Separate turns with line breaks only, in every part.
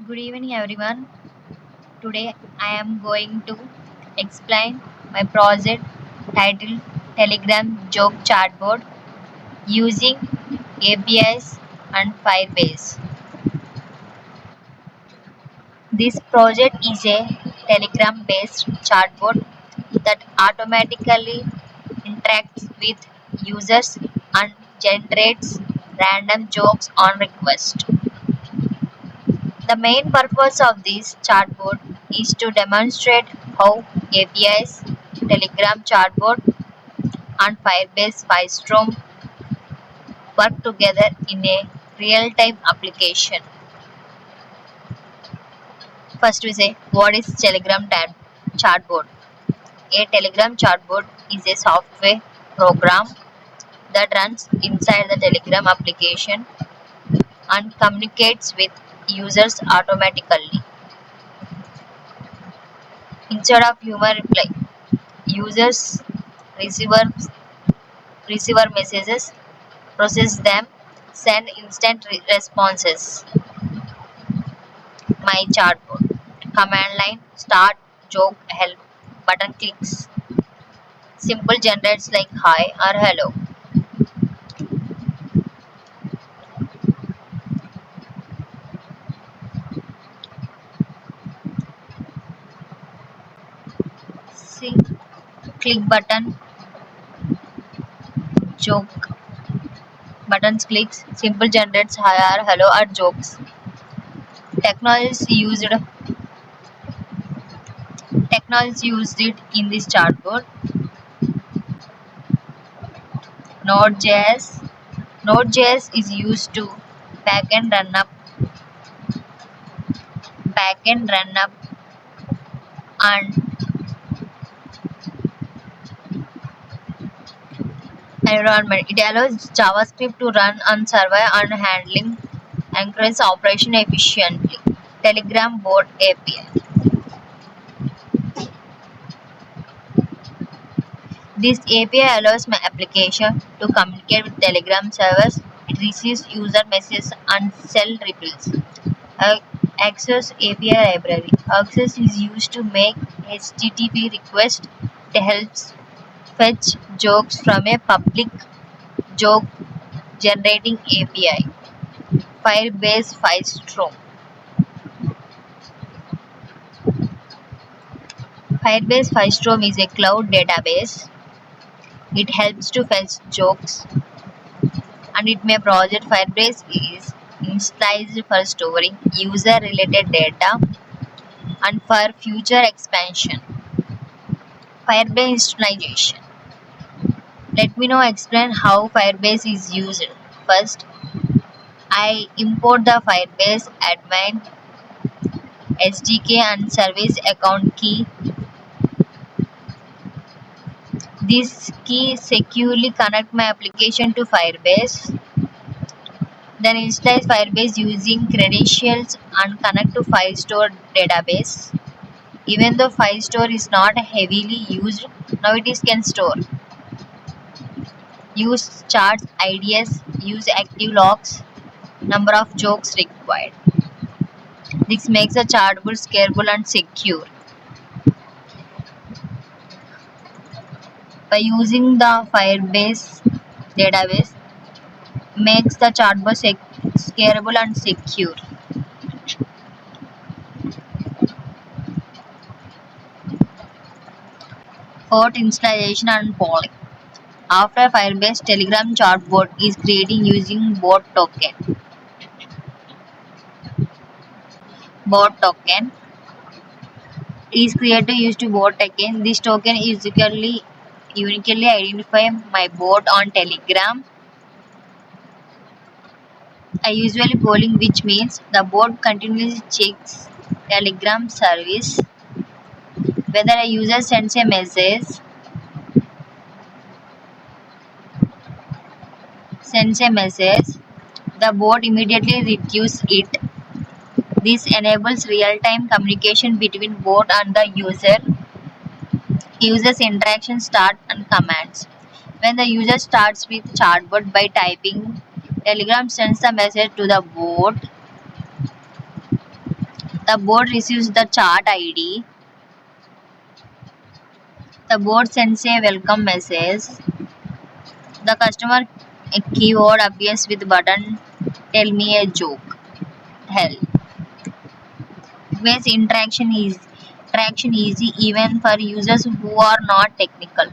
Good evening, everyone. Today I am going to explain my project titled Telegram Joke Chatbot using APIs and Firebase. This project is a Telegram based chatbot that automatically interacts with users and generates random jokes on request. The main purpose of this chatbot is to demonstrate how APIs, Telegram chatbot, and Firebase Firestore work together in a real-time application. First, we say what is chatbot? A Telegram chatbot is a software program that runs inside the Telegram application and communicates with users automatically. Instead of human reply, users receiver receiver messages, process them, send instant responses. My chatbot. Command line start joke help button clicks. Simple generates like hi or hello. See click button joke buttons clicks. Simple generates hi or hello or jokes. Technologies used technologies used it in this chatbot. Node.js. Node.js is used to backend run up backend run up and environment. It allows JavaScript to run on server and handling encourages operation efficiently. Telegram bot API. This API allows my application to communicate with Telegram servers. It receives user messages and sell replies. Access API library. Access is used to make HTTP request. It helps fetch jokes from a public joke generating API. Firebase Firestore. Firebase Firestore is a cloud database. It helps to fetch jokes, and it may project Firebase is installed for storing user-related data and for future expansion. Firebase installation. Let me now explain how Firebase is used. First, I import the Firebase admin SDK and service account key. This key securely connect my application to Firebase. Then install Firebase using credentials and connect to Firestore Database. Even though Firestore is not heavily used, now it is can store. Use charts, IDs, use active logs, number of jokes required. This makes the chatbot scalable and secure. By using the Firebase database, makes the chatbot scalable and secure. Fourth, installation and polling. After Firebase, Telegram chatbot is creating using bot token. Bot token is created using bot token. This token is uniquely identify my bot on Telegram. I usually polling, which means the bot continuously checks Telegram service. Whether a user sends a message, the bot immediately retrieves it. This enables real-time communication between bot and the user. User's interaction start and commands. When the user starts with chatbot by typing, Telegram sends the message to the bot. The bot receives the chat ID. The bot sends a welcome message. The customer keyword appears with button tell me a joke. Hell. Makes interaction easy even for users who are not technical.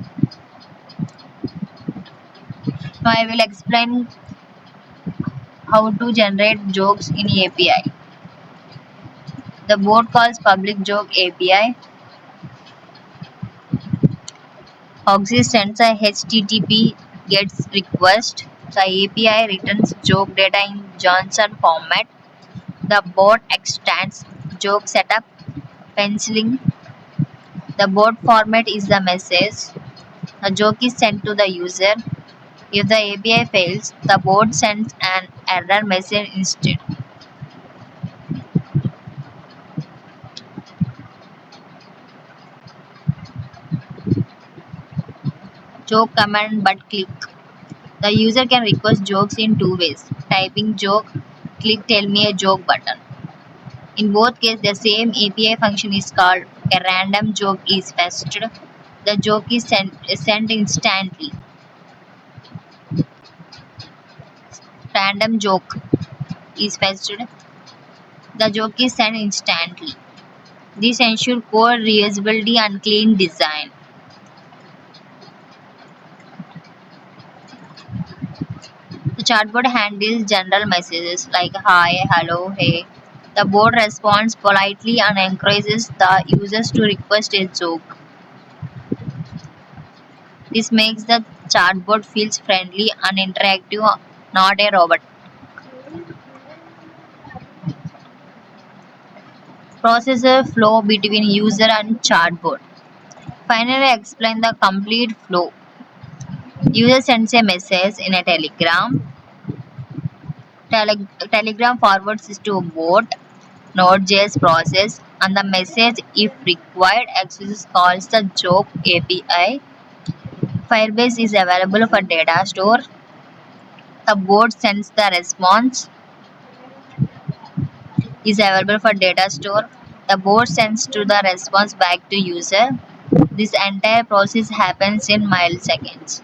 Now I will explain how to generate jokes in API. The bot calls public joke API. Oxy sends a HTTP gets request. The API returns joke data in JSON format. The bot extends joke setup, penciling. The bot format is the message. The joke is sent to the user. If the API fails, the bot sends an error message instead. Joke command but click. The user can request jokes in two ways. Typing joke, click tell me a joke button. In both cases, the same API function is called. A random joke is fetched. The joke is sent instantly. Random joke is fetched. The joke is sent instantly. This ensures code reusability and clean design. The chatbot handles general messages like hi, hello, hey. The bot responds politely and encourages the users to request a joke. This makes the chatbot feels friendly and interactive, not a robot. Processor flow between user and chatbot. Finally, explain the complete flow. User sends a message in a telegram. Telegram forwards it to a bot. Node.js process and the message if required access calls the joke API. Firebase is available for data store. The bot sends the response is available for data store. The bot sends to the response back to user. This entire process happens in milliseconds.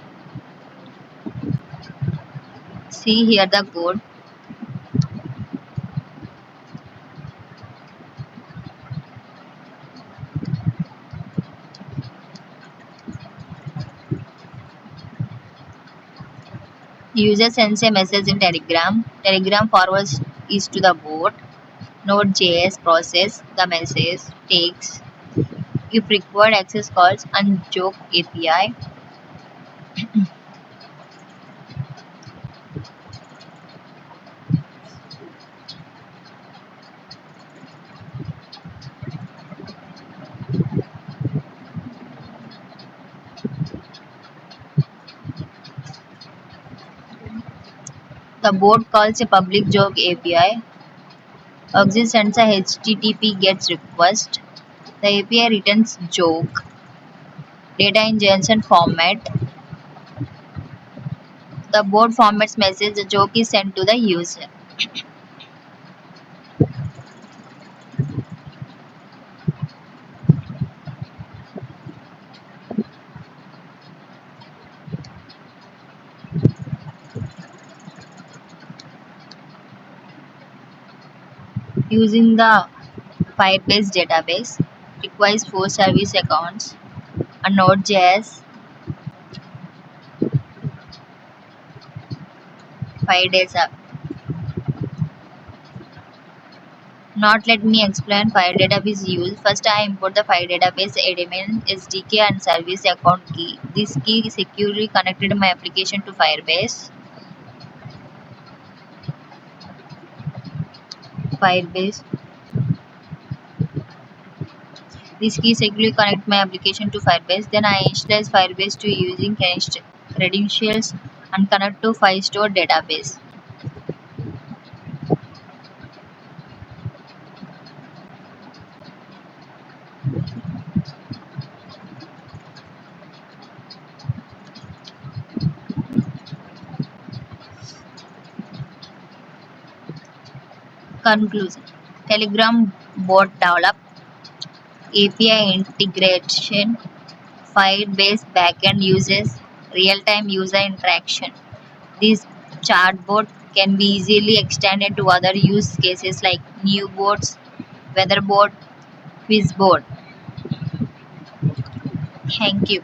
See here the code. User sends a message in Telegram. Telegram forwards is to the bot. Node.js process the message, takes if required access calls and joke API. The bot calls a public joke API. Oxy sends a HTTP gets request. The API returns joke data in JSON format. The bot formats message. The joke is sent to the user. Using the Firebase database requires 4 service accounts, a Node.js, 5 days up. Not let me explain Fire database use. First, I import the Fire database admin SDK and service account key. This key is securely connected my application to Firebase. Firebase. This key securely connect my application to Firebase. Then I initialize Firebase to using credentials and connect to Firestore Database. Conclusion. Telegram bot develop, API integration, Firebase backend uses real-time user interaction. This chatbot can be easily extended to other use cases like new bots, weather bot, quiz bot. Thank you.